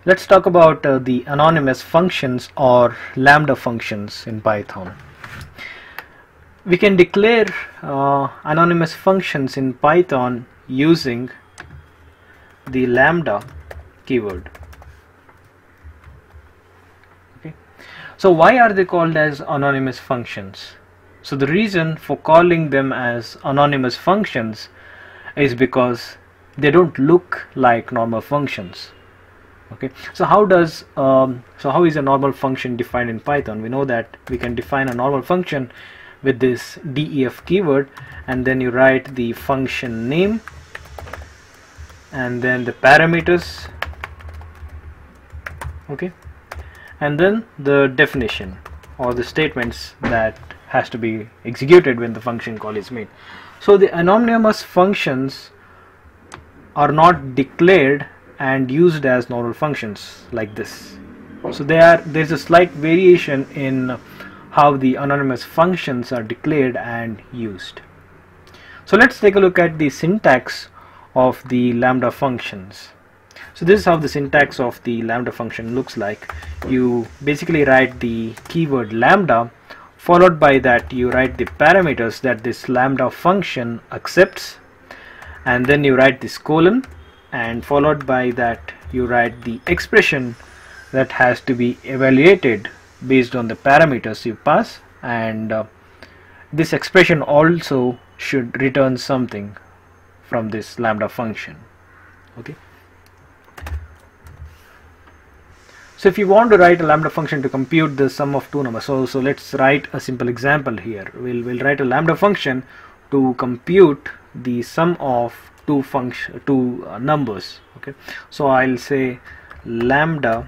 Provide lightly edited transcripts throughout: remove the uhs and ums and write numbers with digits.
Let's talk about the anonymous functions or lambda functions in Python. We can declare anonymous functions in Python using the lambda keyword. Okay. So why are they called as anonymous functions? So the reason for calling them as anonymous functions is because they don't look like normal functions. Okay, so how is a normal function defined in Python? We know that we can define a normal function with this def keyword, and then you write the function name and then the parameters, okay, and then the definition or the statements that has to be executed when the function call is made. So the anonymous functions are not declared and used as normal functions like this. So there's a slight variation in how the anonymous functions are declared and used. So let's take a look at the syntax of the lambda functions. So this is how the syntax of the lambda function looks like. You basically write the keyword lambda, followed by that you write the parameters that this lambda function accepts, and then you write this colon, and followed by that you write the expression that has to be evaluated based on the parameters you pass, and this expression also should return something from this lambda function. Okay. So if you want to write a lambda function to compute the sum of two numbers, so let's write a simple example here. We'll write a lambda function to compute the sum of two numbers. Okay, so I'll say lambda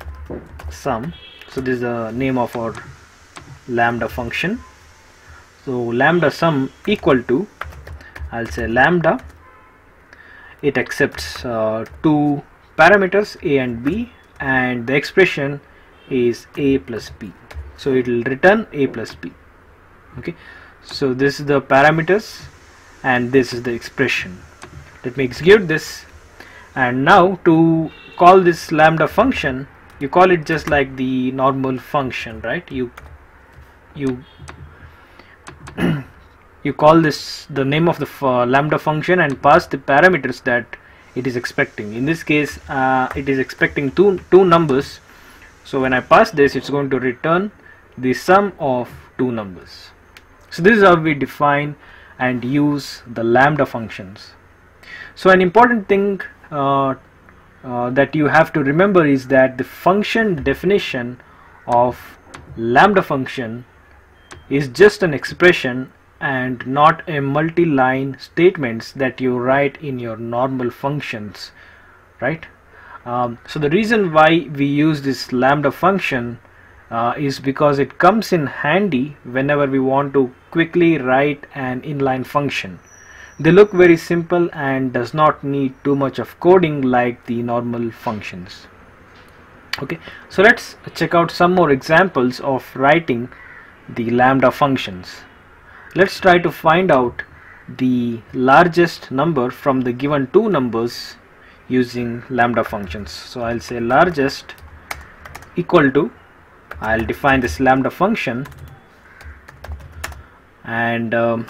sum. So this is the name of our lambda function. So lambda sum equal to, I'll say lambda, it accepts two parameters a and b, and the expression is a plus b, so it will return a plus b. Okay, so this is the parameters and this is the expression. Let me execute this, and now to call this lambda function, you call it just like the normal function, right? You call this the name of the lambda function and pass the parameters that it is expecting. In this case it is expecting two numbers, so when I pass this, it's going to return the sum of two numbers. So this is how we define and use the lambda functions. So an important thing that you have to remember is that the function definition of lambda function is just an expression and not a multi-line statements that you write in your normal functions, right? So the reason why we use this lambda function is because it comes in handy whenever we want to quickly write an inline function. They look very simple and does not need too much of coding like the normal functions. Okay, so let's check out some more examples of writing the lambda functions. Let's try to find out the largest number from the given two numbers using lambda functions. So I'll say largest equal to, I'll define this lambda function, and the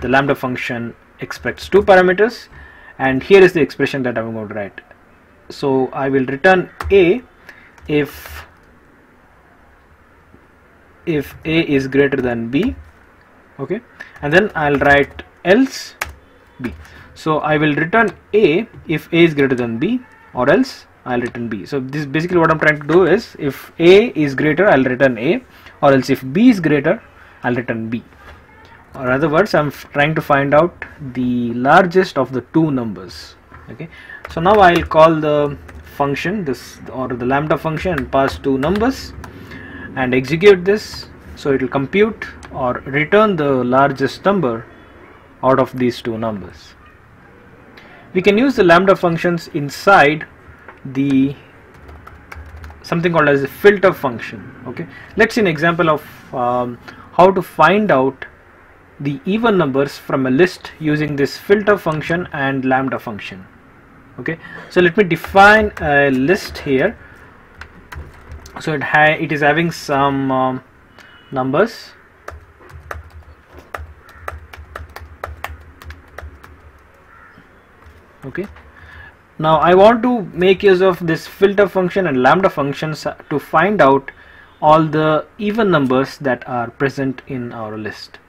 lambda function expects two parameters, and here is the expression that I'm going to write. So I will return a if a is greater than b, okay, and then I'll write else b. So I will return a if a is greater than b, or else I'll return b. So this is basically what I'm trying to do is, if a is greater, I'll return a, or else if b is greater, I'll return b. Or in other words, I'm trying to find out the largest of the two numbers. Okay, so now I'll call the function or the lambda function and pass two numbers and execute this, so it will compute or return the largest number out of these two numbers. We can use the lambda functions inside the something called as a filter function. Okay, let's see an example of how to find out the even numbers from a list using this filter function and lambda function. Okay, so let me define a list here So it is having some numbers. Okay, now I want to make use of this filter function and lambda functions to find out all the even numbers that are present in our list.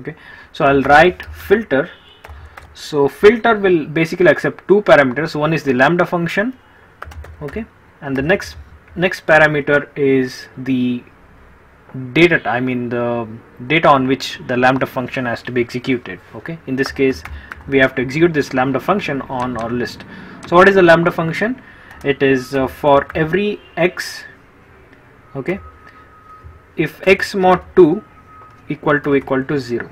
Okay, so I'll write filter. So filter will basically accept two parameters. One is the lambda function, okay, and the next parameter is the data, the data on which the lambda function has to be executed. Okay, in this case we have to execute this lambda function on our list. So what is the lambda function? It is for every x, okay, if x mod 2 equal to 0.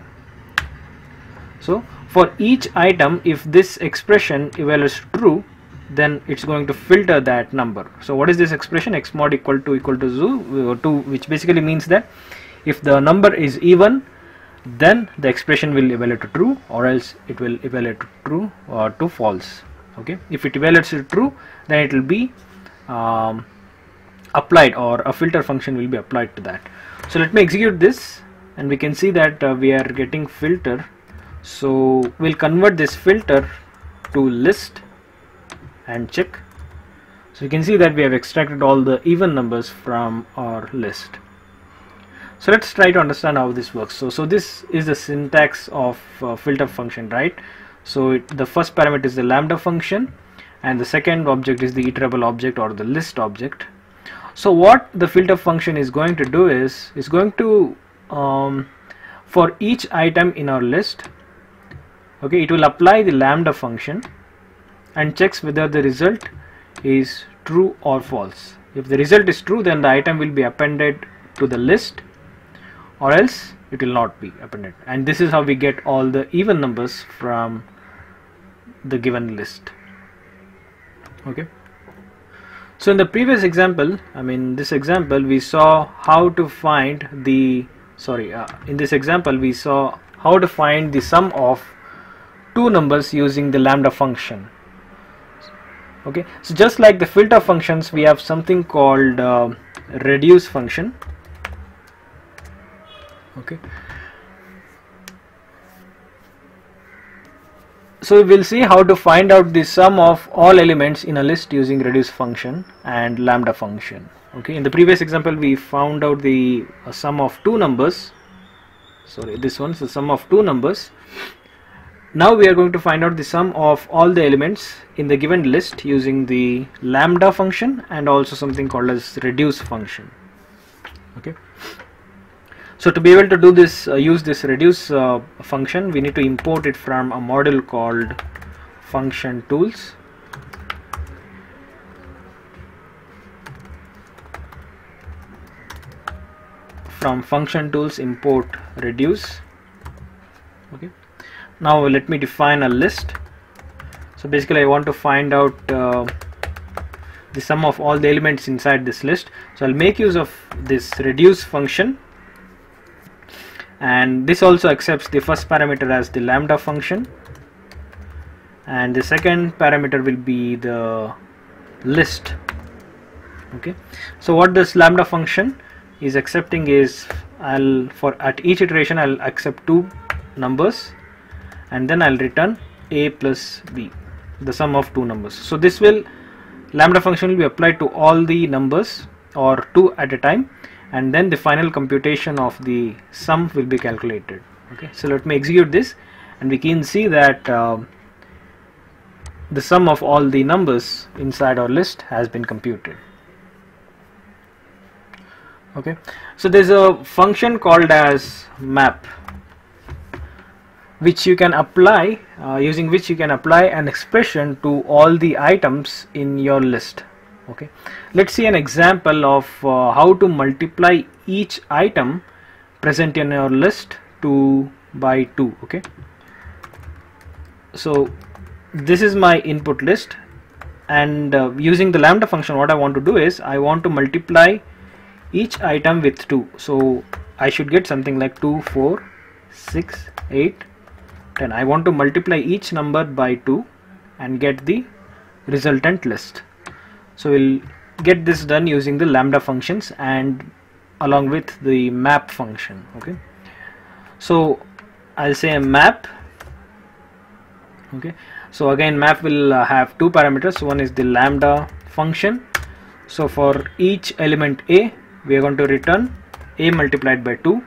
So for each item, if this expression evaluates true, then it's going to filter that number. So what is this expression? X mod equal to 2, which basically means that if the number is even, then the expression will evaluate to true, or else it will evaluate to true or to false. Okay, if it evaluates to true, then it will be applied, or a filter function will be applied to that. So let me execute this, and we can see that we are getting filter. So we'll convert this filter to list and check. So you can see that we have extracted all the even numbers from our list. So let's try to understand how this works. So this is the syntax of filter function, right? So the first parameter is the lambda function, and the second object is the iterable object or the list object. So what the filter function is going to do is going to for each item in our list, okay, it will apply the lambda function and checks whether the result is true or false. If the result is true, then the item will be appended to the list, or else it will not be appended. And this is how we get all the even numbers from the given list. Okay, so in the previous example, this example we saw how to find the in this example we saw how to find the sum of two numbers using the lambda function. Okay, so just like the filter functions, we have something called reduce function. Okay, so we will see how to find out the sum of all elements in a list using reduce function and lambda function. Okay, in the previous example we found out the sum of two numbers. This one's the sum of two numbers. Now we are going to find out the sum of all the elements in the given list using the lambda function and also something called as reduce function. Okay, so to be able to do this, use this reduce function, we need to import it from a module called function tools. From function tools, import reduce. Okay, now let me define a list. So basically I want to find out the sum of all the elements inside this list. So I'll make use of this reduce function, and this also accepts the first parameter as the lambda function, and the second parameter will be the list. Okay, so what this lambda function is accepting is at each iteration I'll accept two numbers, and then I'll return a plus b, the sum of two numbers. So this lambda function will be applied to all the numbers, or two at a time, and then the final computation of the sum will be calculated. Okay, so let me execute this, and we can see that the sum of all the numbers inside our list has been computed. Okay, so there's a function called as map, which you can apply using which you can apply an expression to all the items in your list. Okay, let's see an example of how to multiply each item present in your list by 2. Okay, so this is my input list, and using the lambda function, what I want to do is I want to multiply each item with 2. So I should get something like 2, 4, 6, 8, 10. I want to multiply each number by 2 and get the resultant list. So we'll get this done using the lambda functions and along with the map function. Okay, so I'll say a map. Okay, so again map will have two parameters. One is the lambda function. So for each element a, we are going to return a multiplied by 2,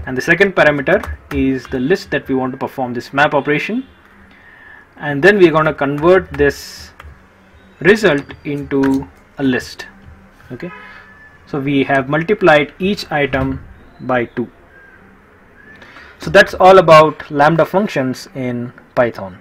and the second parameter is the list that we want to perform this map operation, and then we are going to convert this result into a list. Okay, so we have multiplied each item by 2. So that's all about lambda functions in Python.